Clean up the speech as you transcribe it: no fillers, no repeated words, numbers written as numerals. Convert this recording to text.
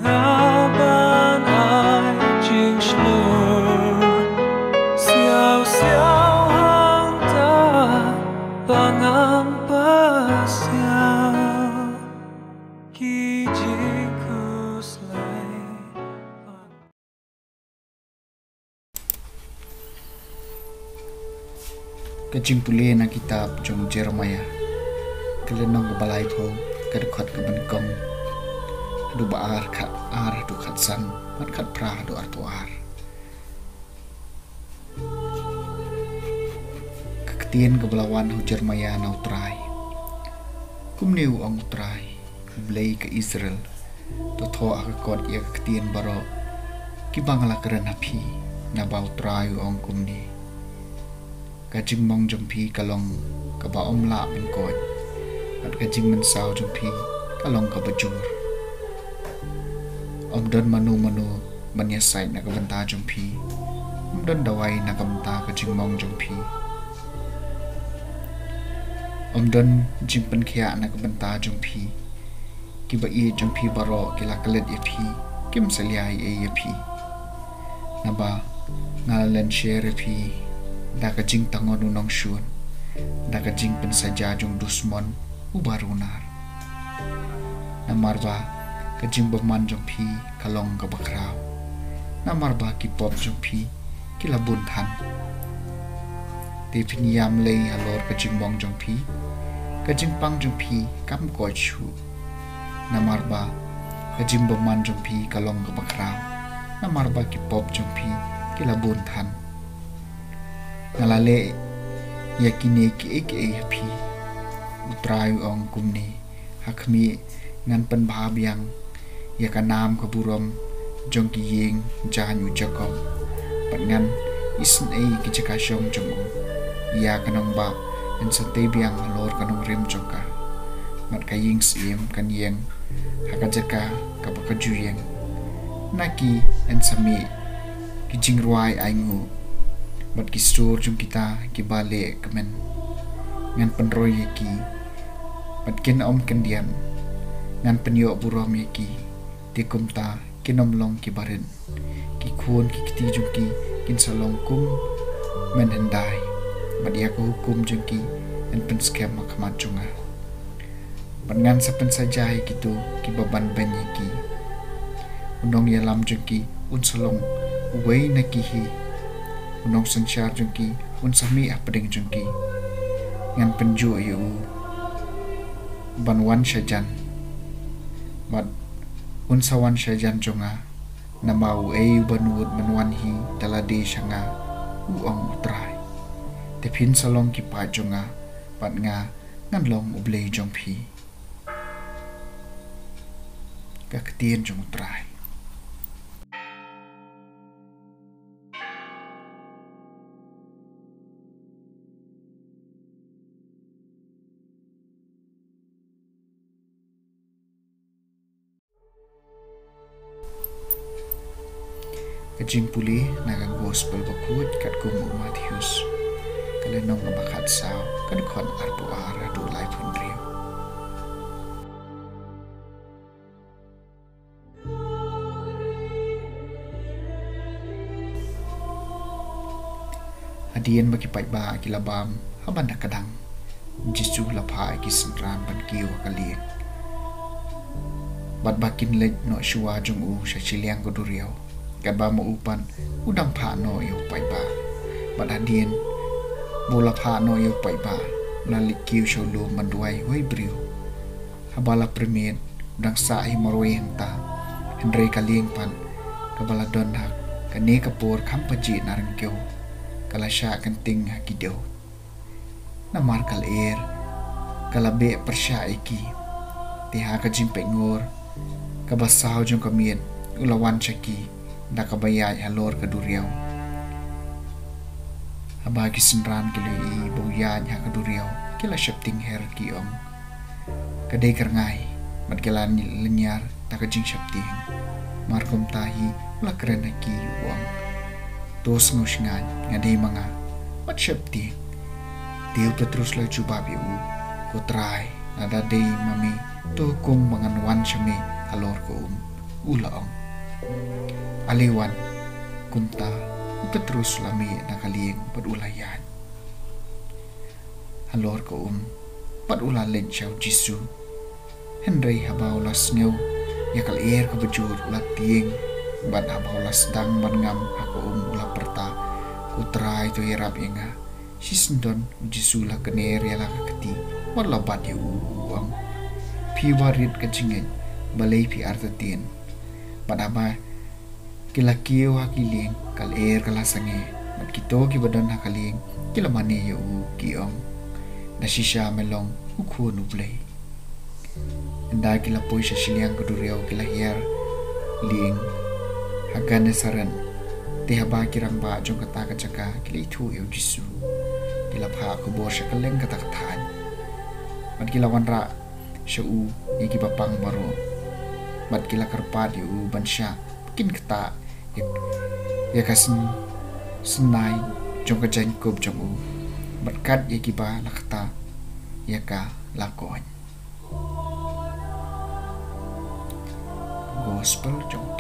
ban ai chinh slur xiao xiao hang ta bangang pasiao ki jikus lai. Kajing puli na kitab jong Jeremiah kelenong ke balai po kedekot ke benkong du baar kat ar du kat san mat kat pra du ar tuar keketien ke belawan hu Jeremiah na utrai kumniu ong utrai blei ke Israel to tho ak kot ya keketien baro ki bangla keren api na ba utrai ong kumni kajing mong jompi kalong ka ba om la min koy at kajing men sao jompi kalong ka bajur om don manu manya sai na ka banta jompi om don dawai na ka banta kajing mong jompi om don jing pen khia na ka banta jompi ki ba i jompi baro kila kalet ye phi kim saliai e ye phi na ba ngalen share phi da ka jing tangon unong shun da ka jing pen saja jong dusmon ubarunar na marba ka jing baman jong phi kalong ka bakraw na marba ki pop jong phi ki labun than te phin yam lei alor ka jing bong jong phi ka jing pang jong phi kam ko chu na marba ka jing baman jong phi kalong ka bakraw na marba ki pop jong phi ki labun than ngalale yakine ki ek happy utrai ong kumni hakmi ngan pen bhabyang yakanam kaburom jong ki yeng janyu jakom pangan isn ei ki chaka shong jong ya kanong ba en sate biang lor kanong rim jongka mat kaying sim kan yeng hakajaka kapakajuyeng naki en sami ki jingruai aingu bat ki store jung kita ki bale kemen ngan penroy ki bat ken om kendian ngan penyo burom ki tikumta kinom long ki barin ki khun ki kiti jung ki kin salong kum men hendai bat ya ko hukum jung ki en pen scam makmat junga bat ngan sapen sajai kitu ki baban banyi ki unong ya lam jung ki un salong wei na ki hi unong sanchar jungki un sami apdeng jungki ngan penju yu banwan shajan bat un sawan shajan jonga namau ei banut manwan hi dalade shanga uong utrai te phin salong ki pa jonga bat nga ngan long ublei jongphi ka ktien jong utrai kajing puli naga gospel bakut kat kum Matthews kalenong ngabakat sao kan kon arbu ara du lai pun riu hadien bagi pai ba kilabam haban kadang jisu lapa ki senran ban kiu kaliek bat bakin lej no shua jung u shachiliang ko duriau gaba mo upan udang pha no yo pai ba badadien bola pha no yo pai ba na likiu sholo manduai hoi briu habala premier udang sa hi morwe ta henry kaling pan kabala don hak kane kapur khampaji narang kyo kala sha kanting hakideu na markal air kala be persha iki te ha ka jimpe ngor kabasau jong kamien ulawan chaki nakabayay halor kaduriaw habagi senran kili boyan ha kaduriaw kila shapting her kiong kadai karngai mat kila linyar nakajing shapting markom tahi lakren ki uang tos ngusngan ngadai mga mat shapting tiu petrus la jubabi u ko try nada day mami to kung mangan wan shame halor ko ulaong. Alewan kumta Petrus lami nakalieng padulayan. Halor ko pat ulalen siya Jisu. Henry habaulas ngaw yakal ka bejur ulat tieng ban habaulas dang ngam ako ula perta utra itu yerap inga sisendon Jisu la kener yala keti wala bat ya uang pi warit kecingen balai pi artatien ban ama kila kiyo hakiling kal kala sange bat kito ki badan hakaling kila mane ya u kiong nasisya melong ukhu nublay. Enda kila poi sa siliang keduriau kila hiar liing hagane saran te haba kirang ba jong kata kacaka kila itu eu Jisu kila pha ko bor sa kaleng kata katan bat kila wanra sa u iki bapang baro bat kila karpat u bansya kin kata ya kasin senai jong kajan kop jong u berkat iki ba lakta ya ka lakon Gospel jong